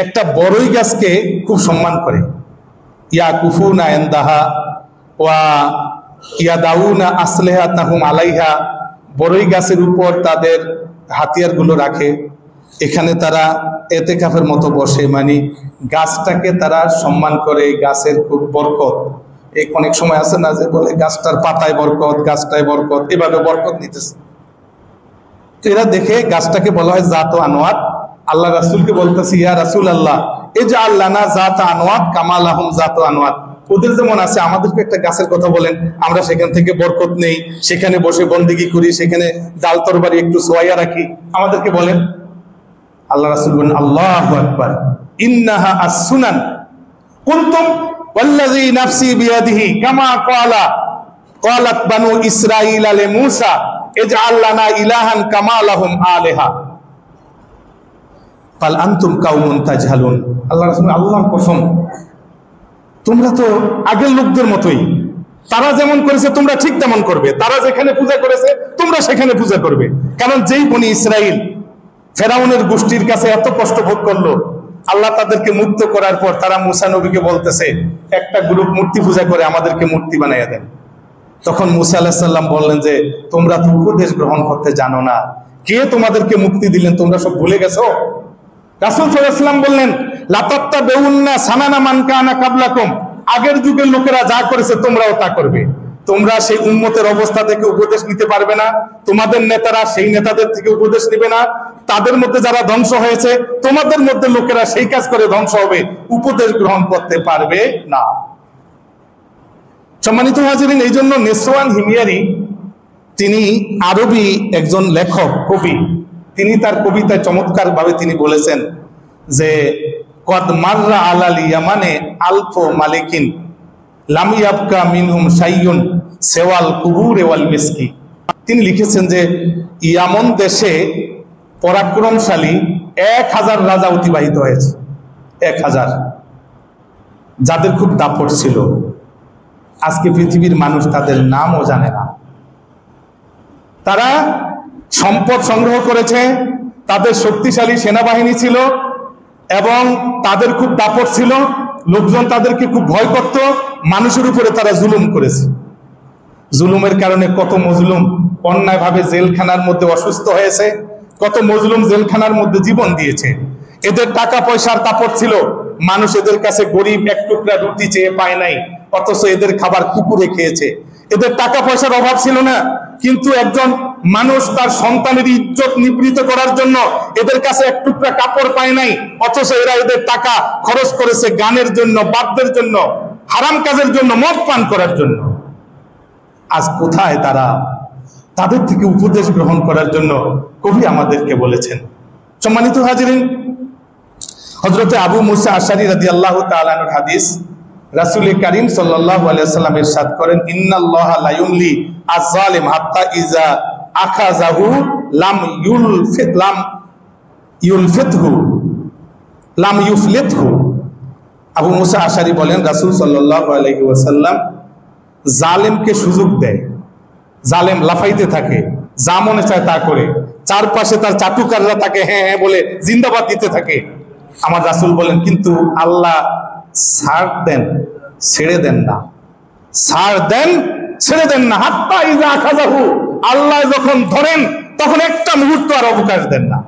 একটা বড়ই গাছকে খুব সম্মান করে, ইয়াকুফুনা ইনদাহা ওয়া ইয়াদাউনা আসলিহাতাহুম আলাইহা, বড়ই গাছের উপর তাদের হাতিয়ারগুলো রাখে, এখানে তারা এতেকাফের মতো বসে, মানে গাছটাকে তারা সম্মান করে, গাছের খুব বরকত। এই অনেক সময় আছে না যে বলে গাছটার পাতায় বরকত, গাছটায় বরকত, এভাবে বরকত নিতেছে। তো এরা দেখে গাছটাকে বলা হয় জাত আনোয়াত। আল্লাহ রাসূলকে বলতেছি, ইয়া রাসূলুল্লাহ ইজআল লানা জাত আনোয়াত কামা লাহুম জাত আনোয়াত, ওদের যেমন আছে আমাদেরকে একটা গাছের কথা বলেন, আমরা সেখান থেকে বরকত নেই, সেখানে বসে বন্দেগী করি, সেখানে ডাল তরবারি একটু সোয়াইয়া রাখি, আমাদেরকে বলেন। আল্লাহ রাসূল বলেন, আল্লাহু আকবার, ইন্নাহা আস-সুনান কুনতুম ওয়াল্লাযী নাফসি বিয়াদিহি কামা ক্বালাত বানু ইসরাঈল লি মূসা ইজআল লানা ইলাহান কামা লাহুম আলিহা ফাল আনতুম কাউমুন তাজহালুন। আল্লাহ রাসূল, আল্লাহর কসম, তোমরা তো আগের লোকদের মতোই, তারা যেমন করেছে তোমরা ঠিক তেমন করবে, তারা যেখানে পূজা করেছে তোমরা সেখানে পূজা করবে। কারণ যেই বনি ইসরাইল ফেরাউনের গোষ্ঠীর কাছে এত কষ্ট ভোগ করলো, আল্লাহ তাদেরকে মুক্ত করার পর তারা মুসা নবীকে বলতেছে, একটা গ্রুপ মূর্তি পূজা করে, আমাদেরকে মূর্তি বানাইয়া দেন। তখন মুসা আলাইহিস সালাম বললেন যে তোমরা তো উপদেশ গ্রহণ করতে জানো না, কে তোমাদেরকে মুক্তি দিলেন, তোমরা সব ভুলে গেছো? রাসূল সাল্লাল্লাহু আলাইহি ওয়াসাল্লাম বললেন, লাতাত্তাবিউন্না সানানা মান কানা কাবলাকুম, আগের যুগের লোকেরা যা করেছে তোমরাও তা করবে। তোমরা সেই উম্মতের অবস্থা থেকে উপদেশ নিতে পারবে না, তোমাদের নেতারা সেই নেতাদের থেকে উপদেশ নেবে না, তাদের মধ্যে যারা ধ্বংস হয়েছে তোমাদের মধ্যে লোকেরা সেই কাজ করে ধ্বংস হবে, উপদেশ গ্রহণ করতে পারবে না। সম্মানিত হাজিরিন, এই জন্য নেসওয়ান হিমিয়ারি তিনি আরবি একজন লেখক, কবি। তিনি তার কবিতায় চমৎকার ভাবে তিনি বলেছেন যে কদ মাররা আলাল ইয়ামানে আলফো মালিকিন লাম ইয়াবকা মিনহুম শাইয়ুন সেওয়াল কুবুর ওয়াল মিসকি। তিনি লিখেছেন যে ইয়ামন দেশে পরাক্রমশালী 1000 রাজা অতিবাহিত হয়েছে, 1000, যাদের খুব দাপট ছিল। আজকে পৃথিবীর মানুষ তাদের নামও জানে না। তারা সম্পদ সংগ্রহ করেছে, তাদের শক্তিশালী সেনাবাহিনী ছিল এবং তাদের খুব দাপট ছিল, লোকজন তাদেরকে খুব ভয় করত। মানুষের উপরে তারা জুলুম করেছে। জুলুমের কারণে কত মজলুম অন্যায়ভাবে জেলখানার মধ্যে অসুস্থ হয়েছে, কত মজলুম জেলখানার মধ্যে জীবন দিয়েছে। এদের টাকা পয়সার দাপট ছিল, মানুষ এদের কাছে গরিব এক টুকরা রুটি চেয়ে পায় নাই, অথচ এদের খাবার কুকুরে খেয়েছে। এদের টাকা পয়সার অভাব ছিল না, কিন্তু একজন মানুষ তার সন্তানের ইজ্জত নিবৃত করার জন্য এদের কাছে এক টুকরা কাপড় পায় নাই, অথচ এরা এদের টাকা খরচ করেছে গানের জন্য, বাদ্যের জন্য, হারাম কাজের জন্য, মদ পান করার জন্য। আজ কোথায় তারা? তাদের থেকে উপদেশ গ্রহণ করার জন্য কবি আমাদেরকে বলেছেন। সম্মানিত হাজিরিন, হযরতে আবু মুসা আশআরী রাদিয়াল্লাহু তাআলা আনহুর হাদিস, রাসূল কারীম সাল্লাল্লাহু আলাইহি ওয়াসাল্লাম ইরশাদ করেন, ইন্নাল্লাহা লা ইউমলি আয-যালিম হাত্তা ইযা আখাযাহু লাম ইউফলিতহু। আবু মুসা আশআরী বলেন, রাসূল সাল্লাল্লাহু আলাইহি ওয়াসাল্লাম জালেমকে সুযোগ দেয়। জালেম লাফাইতে থাকে, যা মনে চায় তা করে, চারপাশে তার চাটুকাররা তাকে হ্যাঁ হ্যাঁ বলে জিন্দাবাদ দিতে থাকে। আমার রাসূল বলেন, কিন্তু আল্লাহ ছাড় দেন, ছেড়ে দেন না, ছাড় দেন, ছেড়ে দেন না। হাত্তা ইযা আখাযাহু, আল্লাহ যখন ধরেন তখন একটা মুহূর্ত আর অবকাশ দেন না।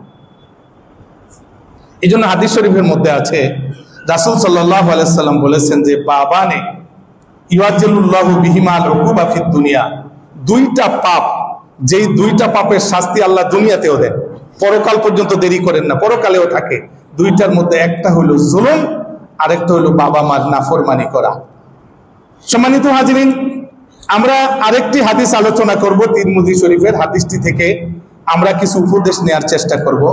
এই জন্য হাদিস শরীফের মধ্যে আছে, রাসূল সাল্লাল্লাহু আলাইহি ওয়াসাল্লাম বলেছেন যে বাবানে ইউআজ্জিলুল্লাহু বিহিমাল উকুবা ফিদ দুনিয়া, দুইটা পাপ, যেই দুইটা পাপের শাস্তি আল্লাহ দুনিয়াতেও দেন, পরকাল পর্যন্ত দেরি করেন না, পরকালেও থাকে। দুইটার মধ্যে একটা হলো জুলুম, আরেকটা হলো বাবা মার নাফরমানি করা। সম্মানিত হাজিরিন, আমরা আরেকটি হাদিস আলোচনা করব, তিরমিজি শরীফের হাদিসটি থেকে আমরা কিছু উপদেশ নেওয়ার চেষ্টা করব।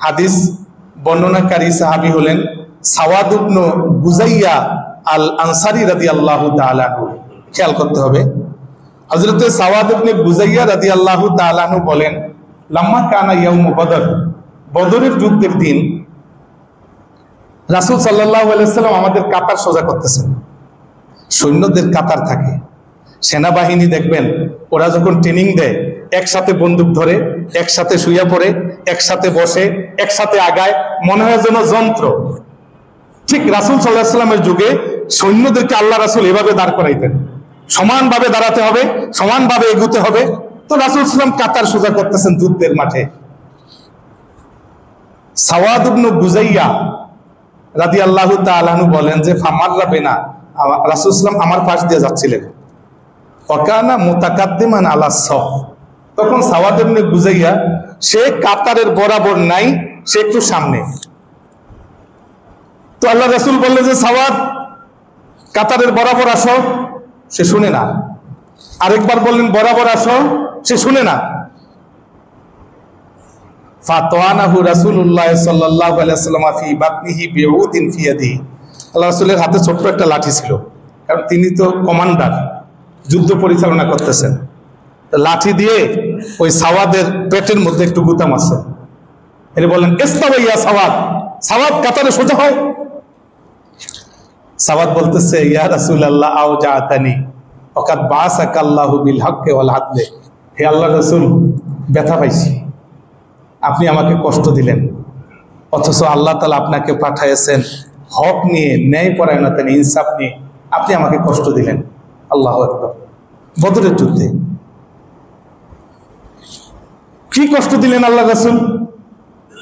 হাদিস বর্ণনাকারী সাহাবী হলেন সাওয়াদ ইবনে গুজাইয়া আল আনসারী রাদিয়াল্লাহু তাআলা আনহু। খেয়াল করতে হবে, হযরত সাওয়াদ ইবনে গুজাইয়া রাদিয়াল্লাহু তাআলা আনহু বলেন, লাম্মা কানা ইয়াউম বদর, বদরের যুদ্ধের দিন রাসূল সাল্লাল্লাহু আলাইহি ওয়াসাল্লাম আমাদের কাতার সোজা করতেছেন। সৈন্যদের কাতার থাকে, সেনাবাহিনী দেখবেন ওরা যখন ট্রেনিং দেয় একসাথে বন্দুক ধরে, একসাথে শুয়ে পড়ে, একসাথে বসে, একসাথে আগায়, মনে হয় যেন যন্ত্র। ঠিক রাসূল সাল্লাল্লাহু আলাইহি ওয়াসাল্লামের যুগে সৈন্যদেরকে আল্লাহ রাসূল এভাবে দাঁড় করাইতেন, সমানভাবে দাঁড়াতে হবে, সমানভাবে এগুতে হবে। তো রাসূল সাল্লাল্লাহু আলাইহি ওয়াসাল্লাম কাতার সোজা করতেছেন যুদ্ধের মাঠে। সাওয়াদ ইবনে গুজাইয়া রাদিয়াল্লাহু তাআলা আনহু বলেন যে ফামাররা বিনা, রাসূল সাল্লাল্লাহু আলাইহি ওয়াসাল্লাম আমার পাশ দিয়ে যাচ্ছিলেন। ওয়াকানা মুতাকাদ্দিমান আলা সাফ, তখন সাওয়াদ ইবনে গুজাইয়া সে কাতারের বরাবর নাই, সে একটু সামনে। তো আল্লাহ রাসূল বললেন যে সাওয়াদ কাতারের বরাবর আসো, সে শুনে না। আরেকবার বললেন বরাবর আসো, সে শুনে না। ফাতওয়ানাহু রাসূলুল্লাহ সাল্লাল্লাহু আলাইহি ওয়াসাল্লাম ফি বাতনিহি বিউদিন ফি ইয়াদিহি, আল্লাহ রাসূলের হাতে ছোট্ট একটা লাঠি ছিল, কারণ তিনি তো কমান্ডার, যুদ্ধ পরিচালনা করতেছেন। লাঠি দিয়ে ওই সাওয়াদের পেটের মধ্যে একটু গুতা মারছেন। এর বলেন ইস্তাওয়া ইয়া সাওয়াদ, সাওয়াদ কাতারে সোজা হয়। সাওয়াদ বলতেছে, ইয়া রাসূলুল্লাহ আওজাতানি ওয়াকাদ বাসাকাল্লাহু বিল হক্কি ওয়াল আদলি, হে আল্লাহর রাসূল ব্যথা পাইছি, আপনি আমাকে কষ্ট দিলেন, অথচ আল্লাহ তাআলা আপনাকে পাঠাইছেন হক নিয়ে, ন্যায় পরায়ণতা নিয়ে, ইনসাফ নিয়ে। আপনি আমাকে কষ্ট দিলেন। আল্লাহু আকবার। বদরের যুদ্ধে কি কষ্ট দিলেন আল্লাহ রাসূল?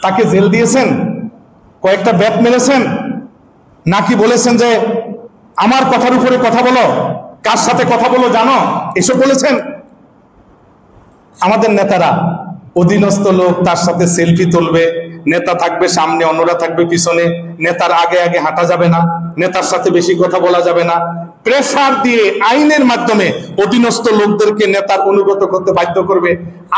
তাকে জেল দিয়েছেন, কয়েকটা ব্যাট মেরেছেন, নাকি বলেছেন যে আমার কথার উপরে কথা বলো, কার সাথে কথা বলো জানো, এসব বলেছেন? আমাদের নেতারা অধীনস্থ লোক তার সাথে সেলফি তুলবে, নেতা থাকবে সামনে, অন্যরা থাকবে পিছনে, নেতার আগে আগে হাঁটা যাবে না, নেতার সাথে বেশি কথা বলা যাবে না। প্রেসার দিয়ে আইনের মাধ্যমে অধীনস্থ লোকদেরকে নেতার অনুগত করতে বাধ্য করবে।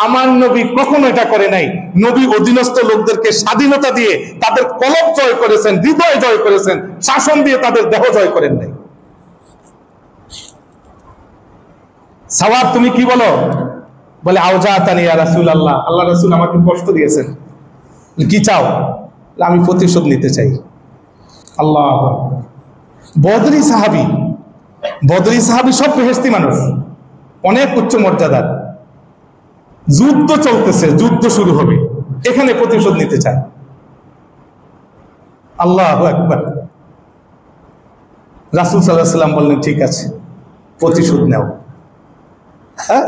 আমার নবী কখনো এটা করে নাই। নবী অধীনস্থ লোকদেরকে স্বাধীনতা দিয়ে তাদের কলব জয় করেছেন, হৃদয় জয় করেছেন, শাসন দিয়ে তাদের দেহ জয় করেন নাই। সাওয়াদ তুমি কি বলো? বলে আওজাতানি ইয়া রাসূলুল্লাহ, আল্লাহ রাসূল আমাকে কষ্ট দিয়েছেন। কি চাও? আমি প্রতিশোধ নিতে চাই। আল্লাহু আকবার। বদরি সাহাবী সব বেহেশতি মানুষ, অনেক উচ্চ মর্যাদার। যুদ্ধ চলতেছে, যুদ্ধ শুরু হবে, এখানে প্রতিশোধ নিতে চায়। আল্লাহু আকবার। রাসূল সাল্লাল্লাহু আলাইহি ওয়াসাল্লাম বললেন ঠিক আছে, প্রতিশোধ নাও।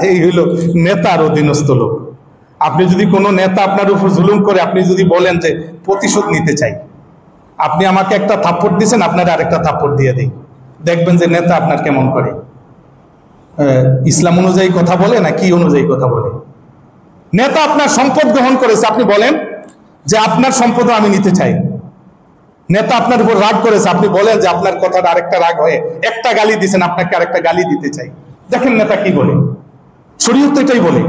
এই হইল নেতার অধীনস্থ লোক। আপনি যদি কোনো নেতা আপনার উপর জুলুম করে, আপনি যদি বলেন যে প্রতিশোধ নিতে চাই, আপনি আমাকে একটা থাপ্পড় দিয়েছেন, আপনার আরেকটা থাপ্পড় দিয়ে দেই, দেখবেন যে নেতা আপনার কেমন করে, ইসলাম অনুযায়ী কথা বলে না কি অনুযায়ী কথা বলে। নেতা আপনার সম্পদ গ্রহণ করেছে, আপনি বলেন যে আপনার সম্পদও আমি নিতে চাই। নেতা আপনার উপর রাগ করেছে, আপনি বলেন যে আপনার কথাটা আরেকটা রাগ হয়ে একটা গালি দিয়েছেন, আপনাকে আরেকটা গালি দিতে চাই। দেখেন নেতা কি বলে, শরীয়ত তো এটাই বলে।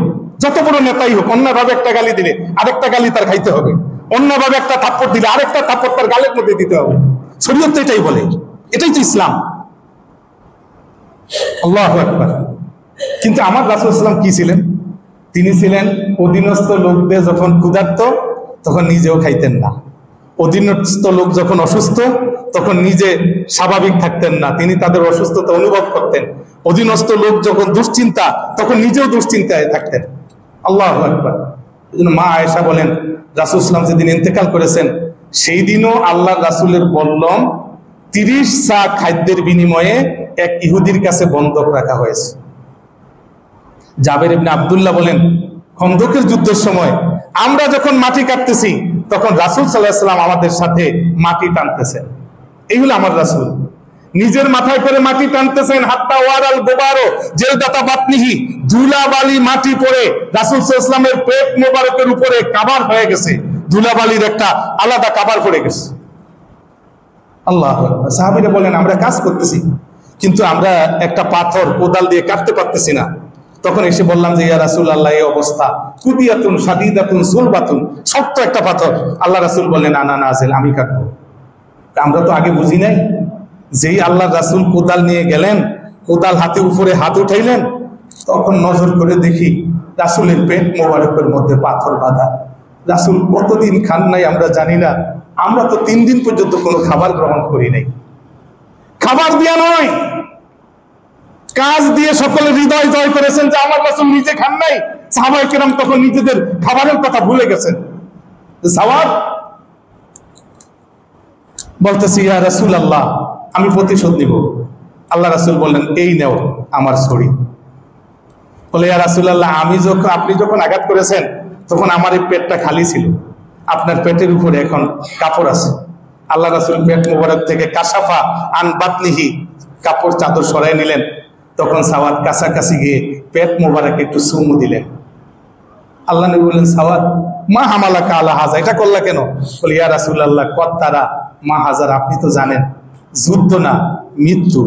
যত বড় নেতাই হোক, অন্যভাবে একটা গালি দিলে আরেকটা গালি তার খাইতে হবে, অন্যভাবে একটা থাপ্পড় দিলে আরেকটা থাপ্পড় তার গালের মধ্যে দিতে হবে। শরীয়ত তো এটাই বলে, এটাই তো ইসলাম। আল্লাহু আকবার। কিন্তু আমার রাসূল সাল্লাল্লাহু আলাইহি ওয়াসাল্লাম কি ছিলেন? তিনি ছিলেন অধীনস্থ লোকদের যখন ক্ষুধার্ত তখন নিজেও খাইতেন না, অধীনস্থ লোক যখন অসুস্থ তখন নিজে স্বাভাবিক থাকতেন না, তিনি তাদের অসুস্থতা অনুভব করতেন। অধীনস্থ লোক যখন দুশ্চিন্তা তখন নিজেও দুশ্চিন্তায় থাকতেন। আল্লাহু আকবার। এজন্য মা আয়েশা বলেন, রাসূল সাল্লাল্লাহু আলাইহি ওয়াসাল্লাম যেদিন ইন্তেকাল করেছেন সেই দিনও আল্লাহ রাসূলের বল্লম 30 সা খাদ্যের বিনিময়ে এক ইহুদির কাছে বন্ধক রাখা হয়েছে। জাবের ইবনে আব্দুল্লাহ বলেন, খন্দকের যুদ্ধের সময় আমরা যখন মাটি কাটতেছি তখন রাসূল সাল্লাল্লাহু আলাইহি ওয়াসাল্লাম আমাদের সাথে মাটি টানতেছেন। এই হলো আমার রাসূল, নিজের মাথায় করে মাটি টানতেছেন। হাত্তা ওয়ারাল গোবারো জেলদাতা বাতনিহি, ধুলাবালি মাটি পড়ে রাসূল সাল্লাল্লাহু আলাইহি ওয়াসাল্লামের পেট মোবারকের উপরে কাভার হয়ে গেছে, ধুলাবালির একটা আলাদা কাভার পড়ে গেছে। আল্লাহু আকবার। সাহাবীরা বলেন আমরা কাজ করতেছি কিন্তু আমরা একটা পাথর কোদাল দিয়ে কাটতে পারতেছি না। তখন এসে বললাম যে ইয়া রাসূলুল্লাহ, এই অবস্থা, কুদিয়াতুন শাদীদাতুন সুলবাতুন, শক্ত একটা পাথর। আল্লাহ রাসূল বললেন আনা নাজিল, আমি কাটবো। আমরা তো আগে বুঝি নাই। যেই আল্লাহ রাসূল কোদাল নিয়ে গেলেন, কোদাল হাতে উপরে হাত উঠাইলেন, তখন নজর করে দেখি রাসূলের পেট মোবারকের মধ্যে পাথর বাঁধা। রাসূল কতদিন খান নাই আমরা জানি না, আমরা তো 3 দিন পর্যন্ত কোনো খাবার গ্রহণ করি নাই। খাবার দিয়া নয়, কাজ দিয়ে সকলের হৃদয় জয় করেছেন যে আমার রাসূল নিজে খান নাই। সাহাবায়ে কেরাম তখন নিজেদের খাবারের কথা ভুলে গেছেন। সাওয়াদ বলতেছি ইয়া রাসূলুল্লাহ, আমি প্রতিশোধ নিব। আল্লাহ রাসূল বললেন এই নাও আমার ছড়ি। বলে ইয়া রাসূলুল্লাহ, আপনি যখন আঘাত করেছেন তখন আমার এই পেটটা খালি ছিল, আপনার পেটের উপরে এখন কাপড় আছে। আল্লাহ রাসূল পেট মোবারক থেকে কাশাফা আন বাতনিহি, কাপড় চাদর সরাই নিলেন। তখন সাওয়াদ কাছাকাছি গিয়ে পেট মোবারকে একটু চুমু দিলেন। আল্লাহ নবী বললেন, সাওয়াদ মা হামালাকা আলা হাযা, এটা করলা কেন? বলে ইয়া রাসূলুল্লাহ, কত্তারা মা হাজার, আপনি তো জানেন যুদ্ধ না মৃত্যু,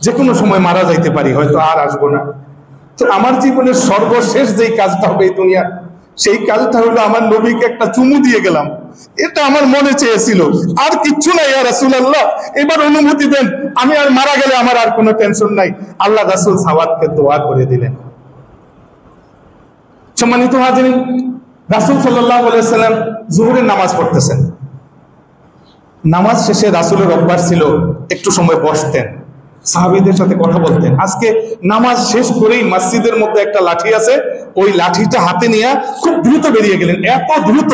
যে কোনো সময় মারা যাইতে পারি, হয়তো আর আসবো না। তো আমার জীবনের সর্বশেষ যেই কাজটা হবে এই দুনিয়া, সেই কাজটা হলো আমার নবীকে একটা চুমু দিয়ে গেলাম। এটা আমার মনে চেয়েছিল, আর কিচ্ছু নাই ইয়া রাসূলুল্লাহ, এবার অনুমতি দেন, আমি আর মারা গেলে আমার আর কোনো টেনশন নাই। আল্লাহ রাসূল সাওয়াদকে দোয়া করে দিলেন। সম্মানিত হাজিরিন, রাসূল সাল্লাল্লাহু আলাইহি ওয়াসাল্লাম যোহরের নামাজ পড়তেছেন। নামাজ শেষে রাসূলের অভ্যাস ছিল একটু সময় বসতেন, সাহাবীদের সাথে কথা বলতেন। আজকে নামাজ শেষ করেই মসজিদের মধ্যে একটা লাঠি আছে, ওই লাঠিটা হাতে নিয়ে খুব দ্রুত বেরিয়ে গেলেন। এত দ্রুত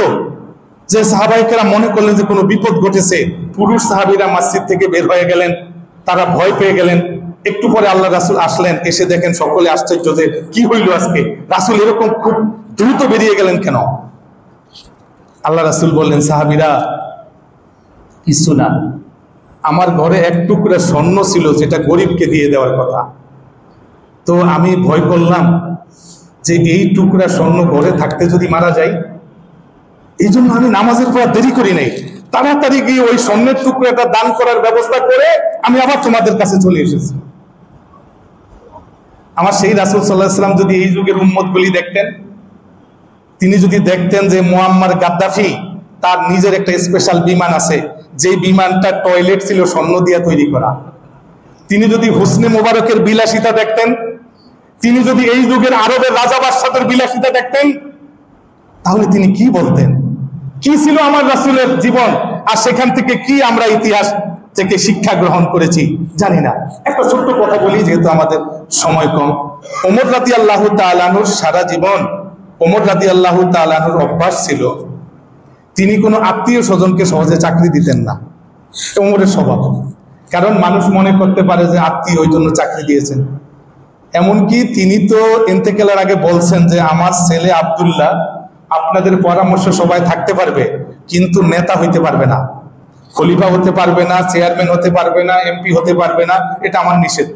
যে সাহাবাইকেরা মনে করলেন যে কোনো বিপদ ঘটেছে, পুরুষ সাহাবীরা মসজিদ থেকে বের হয়ে গেলেন, তারা ভয় পেয়ে গেলেন। একটু পরে আল্লাহ রাসূল আসলেন, এসে দেখেন সকলে আশ্চর্য যে কি হইল আজকে, রাসূল এরকম খুব দ্রুত বেরিয়ে গেলেন কেন? আল্লাহ রাসূল বললেন, সাহাবীরা কিছু না, আমার ঘরে এক টুকরা স্বর্ণ ছিল যেটা গরিবকে দিয়ে দেওয়ার কথা, তো আমি ভয় করলাম যে এই টুকরা স্বর্ণ ঘরে থাকতে যদি মারা যায়, এই জন্য আমি নামাজের পর দেরি করি নাই, তাড়াতাড়ি গিয়ে ওই স্বর্ণের টুকরাটা দান করার ব্যবস্থা করে আমি আবার তোমাদের কাছে চলে এসেছি। আমার সেই রাসূল সাল্লাল্লাহু আলাইহি ওয়াসাল্লাম যদি এই যুগের উম্মতগুলি দেখতেন, তিনি যদি দেখতেন যে মুয়াম্মার গাদ্দাফি তার নিজের একটা স্পেশাল বিমান আছে, যে বিমানটা টয়লেট ছিল স্বর্ণ দিয়ে তৈরি করা, তিনি যদি হুসনে মোবারকের বিলাসিতা দেখতেন, তিনি যদি এই যুগের আরবের রাজা বাদশাদের বিলাসিতা দেখতেন, তাহলে তিনি কি বলতেন? কি ছিল আমার রাসূলের জীবন, আর সেখান থেকে কি আমরা ইতিহাস থেকে শিক্ষা গ্রহণ করেছি জানি না। একটা ছোট্ট কথা বলি, যেহেতু আমাদের সময় কম। ওমর রাদিয়াল্লাহু তাআলা আনহুর সারা জীবন, ওমর রাদিয়াল্লাহু তাআলা আনহুর অভ্যাস ছিল তিনি কোনো আত্মীয় স্বজনকে সহজে চাকরি দিতেন না। ওমরের স্বভাব, কারণ মানুষ মনে করতে পারে যে আত্মীয়, ওই জন্য চাকরি দিয়েছেন। এমনকি তিনি তো ইন্তেকালের আগে বলছেন যে আমার ছেলে আব্দুল্লাহ আপনাদের পরামর্শ সবাই থাকতে পারবে, কিন্তু নেতা হইতে পারবে না, খলিফা হতে পারবে না, চেয়ারম্যান হতে পারবে না, এমপি হতে পারবে না, এটা আমার নিষেধ।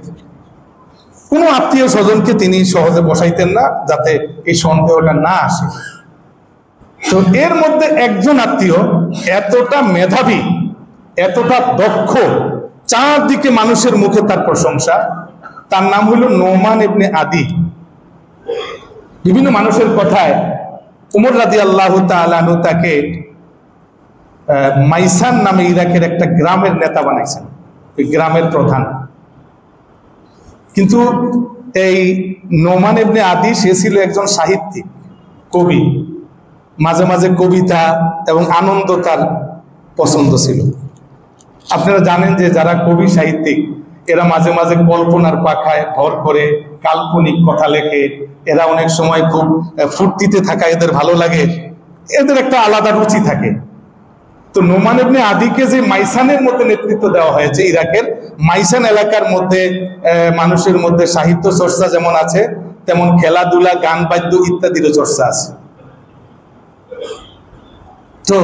কোনো আত্মীয় স্বজনকে তিনি সহজে বসাইতেন না, যাতে এই সন্দেহটা না আসে। তো এর মধ্যে একজন আত্মীয় এতটা মেধাবী, এতটা দক্ষ, চারদিকে মানুষের মুখে তার প্রশংসা, তার নাম হলো নোমান ইবনে আদি। বিভিন্ন মানুষের কথায় ওমর রাদিয়াল্লাহু তাআলা আনহু তাকে মাইসান নামে ইরাকের একটা গ্রামের নেতা বানাইছেন, ওই গ্রামের প্রধান। কিন্তু এই নোমান ইবনে আদি সে ছিল একজন সাহিত্যিক, কবি, মাঝে মাঝে কবিতা এবং আনন্দ তার পছন্দ ছিল। আপনারা জানেন যে যারা কবি সাহিত্যিক এরা মাঝে মাঝে কল্পনার পাখায় ভর করে কাল্পনিক কথা লেখে, এরা অনেক সময় খুব ফুর্তিতে থাকা এদের ভালো লাগে, এদের একটা আলাদা রুচি থাকে। তো নোমান ইবনে আদিকে যে মাইসানের মধ্যে নেতৃত্ব দেওয়া হয়েছে, ইরাকের মাইসান এলাকার মধ্যে মানুষের মধ্যে সাহিত্য চর্চা যেমন আছে, তেমন খেলাধুলা, গান বাদ্য ইত্যাদিরও চর্চা আছে। তো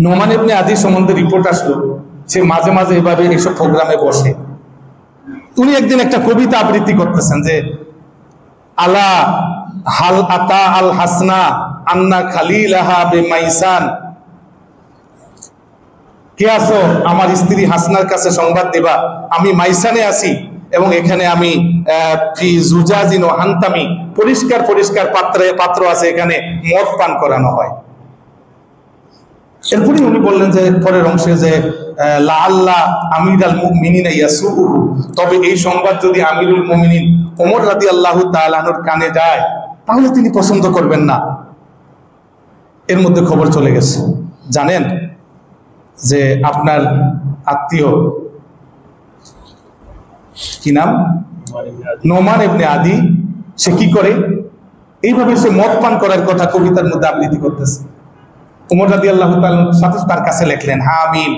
নোমান ইবনে আদি সম্বন্ধে রিপোর্ট আসলো, সে মাঝে মাঝে এভাবে এইসব প্রোগ্রামে বসে। উনি একদিন একটা কবিতা আবৃত্তি করতেছেন যে আলা হাল আতা আল হাসনা আন্না খালিলাহা বিমাইসান, কে আছো আমার স্ত্রী হাসনার কাছে সংবাদ দিবা, আমি মাইসানে আছি এবং এখানে আমি ফি জুজাজিন ও হান্তামি, পরিষ্কার পরিষ্কার পাত্র আছে, এখানে মদ পান করানো হয়। এরপরে উনি বললেন যে পরের অংশে যে লাআল্লা আমিরুল মুমিনিন ইয়াসুহু, তবে এই সংবাদ যদি আমিরুল মুমিনিন ওমর রাদিয়াল্লাহু তাআলা আনহুর কানে যায় তাহলে তিনি পছন্দ করবেন না। এর মধ্যে খবর চলে গেছে, জানেন যে আপনার আত্মীয় কি নাম, নোমান ইবনে আদি, সে কি করে, এইভাবে সে মদ পান করার কথা কবিতার মধ্যে আবৃত্তি করতেছে। ওমর রাদিয়াল্লাহু তাআলা সাথে তার কাছে লিখলেন, হামিম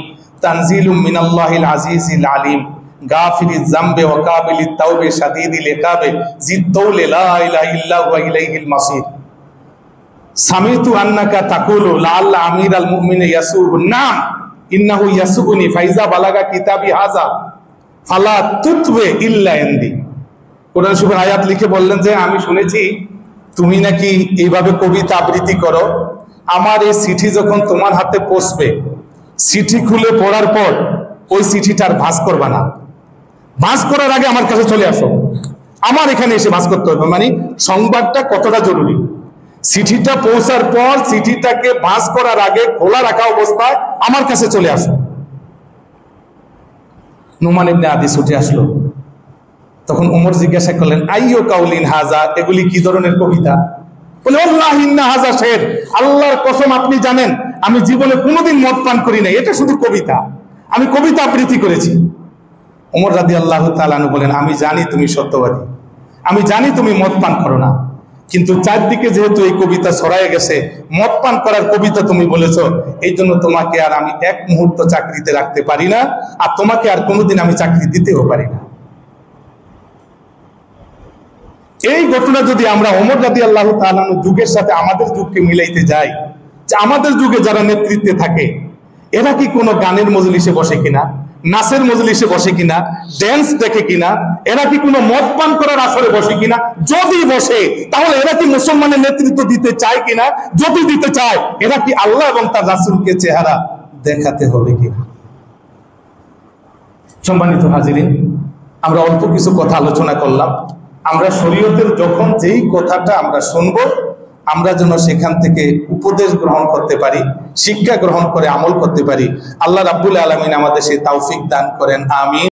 তানজিলুম মিনাল্লাহিল আজিজিল আলিম গাফিরিজ যামবি ওয়া কাবিলিত তাওবি শাদীদিল ইকাবে জিদ্দৌলি লা ইলাহা ইল্লা হুয়া ইলাইহিল মাসির। সামিতু আন্নাকা তাকুলু লাআল্লা আমিরাল মুমিনিন ইয়াসুবু, নাম ইন্নাহু ইয়াসুবুনি ফাইজা বালাগা কিতাবি হাযা ফালা তুতবে ইল্লা ইনদি। কোরআন শরীফের আয়াত লিখে বললেন যে আমি শুনেছি তুমি নাকি এইভাবে কবিতা আবৃত্তি করো, আমার এই চিঠি যখন তোমার হাতে পৌঁছবে, চিঠি খুলে পড়ার পর ওই চিঠিটার ভাঁজ করবা না, ভাঁজ করার আগে আমার কাছে চলে আসো, আমার এখানে এসে ভাঁজ করতে হবে। মানে সংবাদটা কতটা জরুরি, চিঠিটা পৌঁছার পর চিঠিটাকে ভাঁজ করার আগে খোলা রাখা অবস্থায় আমার কাছে চলে আসো। নোমান ইবনে আদি ছুটে আসলো। তখন ওমর জিজ্ঞাসা করলেন, আইয়ো কাউলিন হাজা, এগুলি কি ধরনের কবিতা? বলে আল্লাহ ইন্না হাজা শের, আল্লাহর কসম আপনি জানেন আমি জীবনে কোনোদিন মদ পান করি নাই, এটা শুধু কবিতা, আমি কবিতা আবৃত্তি করেছি। ওমর রাদিয়াল্লাহু তাআলা আনহু বলেন, আমি জানি তুমি সত্যবাদী, আমি জানি তুমি মদ পান করো না, কিন্তু চারদিকে যেহেতু এই কবিতা ছড়ায় গেছে, মদ পান করার কবিতা তুমি বলেছো, এই জন্য তোমাকে আর আমি এক মুহূর্ত চাকরিতে রাখতে পারি না, আর তোমাকে আর কোনোদিন আমি চাকরি দিতেও পারি না। এই ঘটনা যদি আমরা ওমর রাদিয়াল্লাহু তাআলা আনহু যুগের সাথে আমাদের যুগকে মিলাইতে যাই, যে আমাদের যুগে যারা নেতৃত্বে থাকে এরা কি কোনো গানের মজলিসে বসে কিনা, নাচের মজলিসে বসে কিনা, ড্যান্স দেখে কিনা, এরা কি কোনো মদ পান করার আসরে বসে কিনা? যদি বসে তাহলে এরা কি মুসলমানের নেতৃত্ব দিতে চায় কিনা? যদি দিতে চায়, এরা কি আল্লাহ এবং তার রাসূলকে চেহারা দেখাতে হবে কিনা? সম্মানিত হাজিরিন, আমরা অল্প কিছু কথা আলোচনা করলাম। আমরা শরীয়তের যখন যেই কথাটা আমরা শুনবো, আমরা যেন সেখান থেকে উপদেশ গ্রহণ করতে পারি, শিক্ষা গ্রহণ করে আমল করতে পারি। আল্লাহ রাব্বুল আলামিন আমাদের সেই তৌফিক দান করেন, আমিন।